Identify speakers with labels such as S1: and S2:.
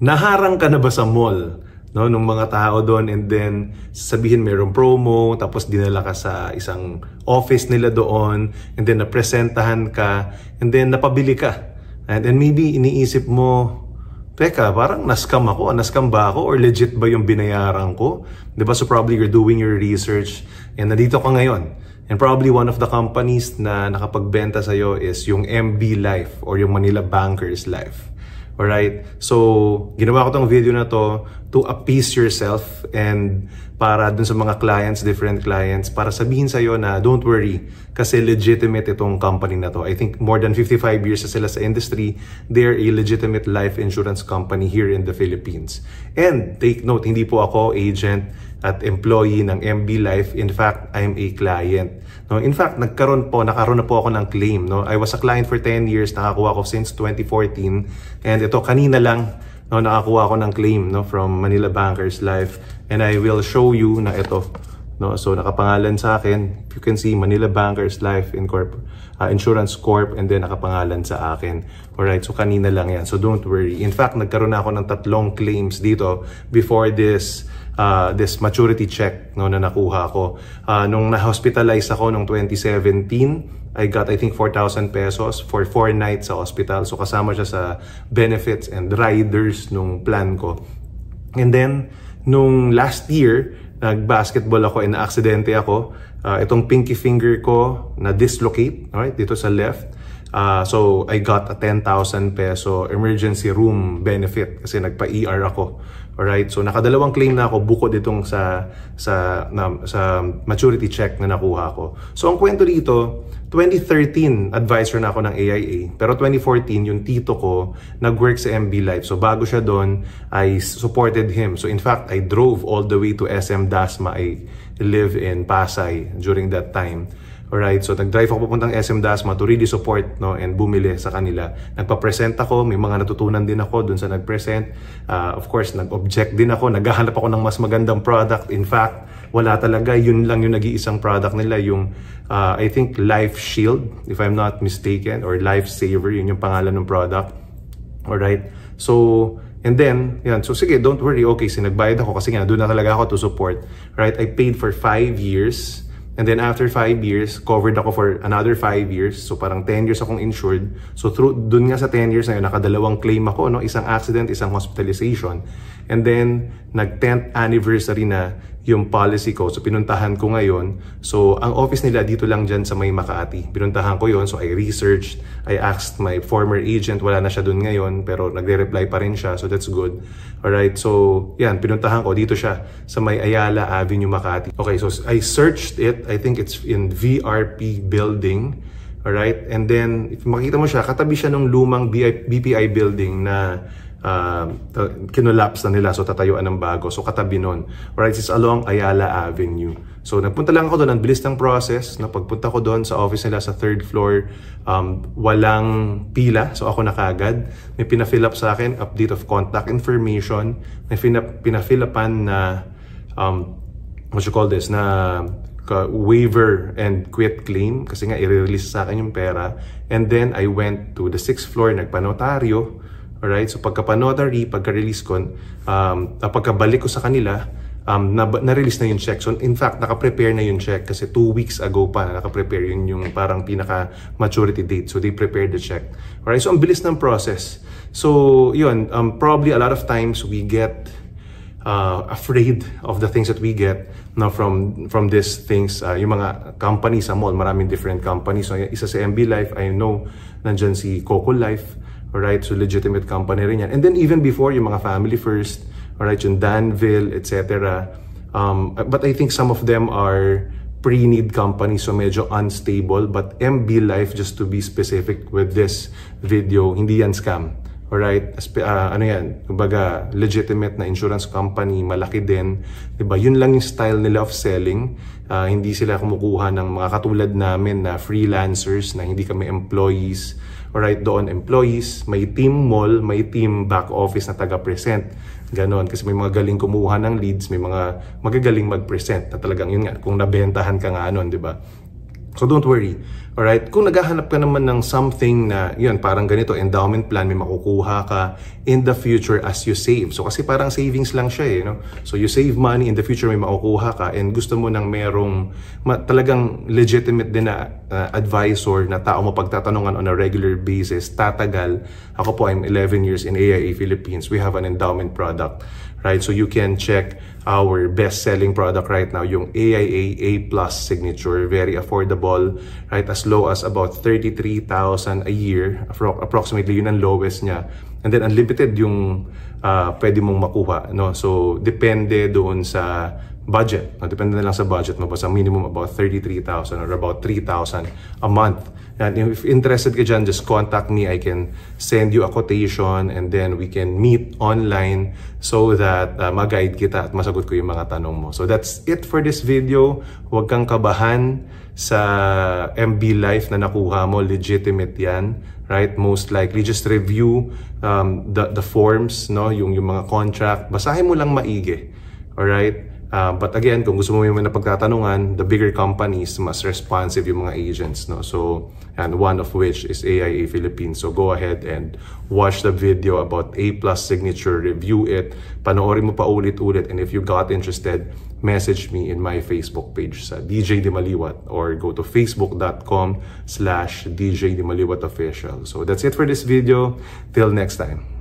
S1: naharang ka na ba sa mall, no, nung mga tao doon, and then sabihin mayroong promo, tapos dinala ka sa isang office nila doon, and then napresentahan ka, and then napabili ka. And then maybe iniisip mo, teka, parang naskam ba ako, or legit ba yung binayaran ko? Diba? So probably you're doing your research, and nandito ka ngayon. And probably one of the companies na nakapagbenta sa'yo is yung MB Life or yung Manila Bankers Life. Alright? So, ginawa ko tong video na to appease yourself and para dun sa mga clients, different clients, para sabihin sa'yo na don't worry kasi legitimate itong company na to. I think more than 55 years na sila sa industry. They're a legitimate life insurance company here in the Philippines. And take note, hindi po ako agent at employee ng MB Life. In fact, I'm a client. No, in fact, nakaroon na po ako ng claim. No? I was a client for 10 years, nakakuha ko since 2014. And ito, kanina lang, no, nakakuha ko ng claim, no, from Manila Bankers Life. And I will show you na ito. No? So, nakapangalan sa akin. If you can see, Manila Bankers Life Insurance Corp. And then, nakapangalan sa akin. Alright, so kanina lang yan. So, don't worry. In fact, nagkaroon na ako ng 3 claims dito before this maturity check, no, na nakuha ko. Nung na-hospitalize ako nung 2017, I got I think 4,000 pesos for 4 nights sa hospital. So kasama siya sa benefits and riders nung plan ko. And then, nung last year, nag-basketball ako and na-aksidente ako. Itong pinky finger ko na-dislocate, right, dito sa left. So I got a 10,000 peso emergency room benefit kasi nagpa-ER ako. Alright, so nakadalawang claim na ako bukod itong sa maturity check na nakuha ko. So ang kwento dito, 2013 advisor na ako ng AIA, pero 2014 yung tito ko nag-work sa MB Life. So bago siya doon, I supported him. So in fact, I drove all the way to SM Dasma. I live in Pasay during that time. Alright, so nag-drive ako papuntang SM Dasma to really support, no, and bumili sa kanila. Nagpa-present ako, may mga natutunan din ako dun sa nag-present. Of course, nag-object din ako, naghahanap ako ng mas magandang product. In fact, wala talaga, yun lang yung nag-iisang product nila, yung I think Life Shield, if I'm not mistaken, or Life Saver, yun yung pangalan ng product. Alright, so and then, yan. So sige, don't worry, okay, sinagbayad ako kasi nga doon na talaga ako to support. Right, I paid for 5 years. And then after 5 years, covered ako for another 5 years. So parang 10 years akong insured. So through dun nga sa 10 years na yun, nakadalawang claim ako, no? Isang accident, isang hospitalization. And then nag 10th anniversary na yung policy ko. So pinuntahan ko ngayon. So ang office nila dito lang dyan sa May Makati. Pinuntahan ko yon. So I researched, I asked my former agent, wala na siya dun ngayon, pero nagre-reply pa rin siya. So that's good. Alright, so yan, pinuntahan ko dito siya sa May Ayala Avenue, Makati. Okay, so I searched it. I think it's in VRP building. Alright, and then if makita mo siya, katabi siya ng lumang BPI building na kinolapse na nila, so tatayuan ng bago. So katabi nun. Alright, it's along Ayala Avenue. So nagpunta lang ako doon, ang bilis ng process. Pagpunta ko doon sa office nila sa 3rd floor, walang pila. So ako na kagad. May pina-fill up sa akin, update of contact information. May pina-fill upan na what you call this, na waiver and quit claim kasi nga i-release sa akin yung pera. And then I went to the 6th floor, nagpa-notaryo. Alright, so pagka-notary, pagka-release ko, pagkabalik ko sa kanila, na-release na yung check. So in fact, naka-prepare na yung check kasi 2 weeks ago pa na naka-prepare yun yung parang pinaka-maturity date. So they prepared the check. Alright, so ang bilis ng process. So yun, probably a lot of times we get afraid of the things that we get now from these things. Yung mga companies sa mall, maraming different companies. So isa sa MB Life, I know nandyan si Coco Life. Alright, so legitimate company rin yan. And then even before, yung mga Family First, alright, yung Danville, etc. But I think some of them are pre-need companies, so medyo unstable. But MB Life, just to be specific with this video, hindi yan scam. Alright, ano yan, kumbaga legitimate na insurance company, malaki din. Diba? Yun lang yung style nila of selling. Hindi sila kumukuha ng mga katulad namin na freelancers, na hindi kami employees. Alright, doon employees, may team mall, may team back office na taga-present. Ganon, kasi may mga galing kumuha ng leads, may mga magagaling mag-present na talagang yun nga, kung nabentahan ka nga nun, di ba? So don't worry. Alright? Kung naghahanap ka naman ng something na, yun, parang ganito, endowment plan, may makukuha ka in the future as you save. So, kasi parang savings lang siya eh, no? So, you save money, in the future may makukuha ka, and gusto mo ng merong talagang legitimate din na advisor na tao mo pagtatanungan on a regular basis, tatagal. Ako po, I'm 11 years in AIA Philippines. We have an endowment product, right? So, you can check our best-selling product right now, yung AIA A+ Signature, very affordable, right? As low as about 33,000 a year, approximately yun ang lowest niya. And then unlimited yung pwede mong makuha, no? So depende doon sa budget, no? Depende na lang sa budget mo, basta minimum about 33,000 or about 3,000 a month. And if interested ka dyan, just contact me. I can send you a quotation and then we can meet online so that mag-guide kita at masagot ko yung mga tanong mo. So that's it for this video. Huwag kang kabahan sa MB Life na nakuha mo. Legitimate yan, right? Most likely, just review the forms, no? Yung mga contract. Basahin mo lang maigi, alright? But again, kung gusto mo yung napagtatanungan, the bigger companies, mas responsive yung mga agents, no? So, and one of which is AIA Philippines. So go ahead and watch the video about A+ Signature, review it, panoorin mo pa ulit-ulit, and if you got interested, message me in my Facebook page sa DJ Di Maliwat or go to facebook.com/DJ Di Maliwat Official. So that's it for this video. Till next time.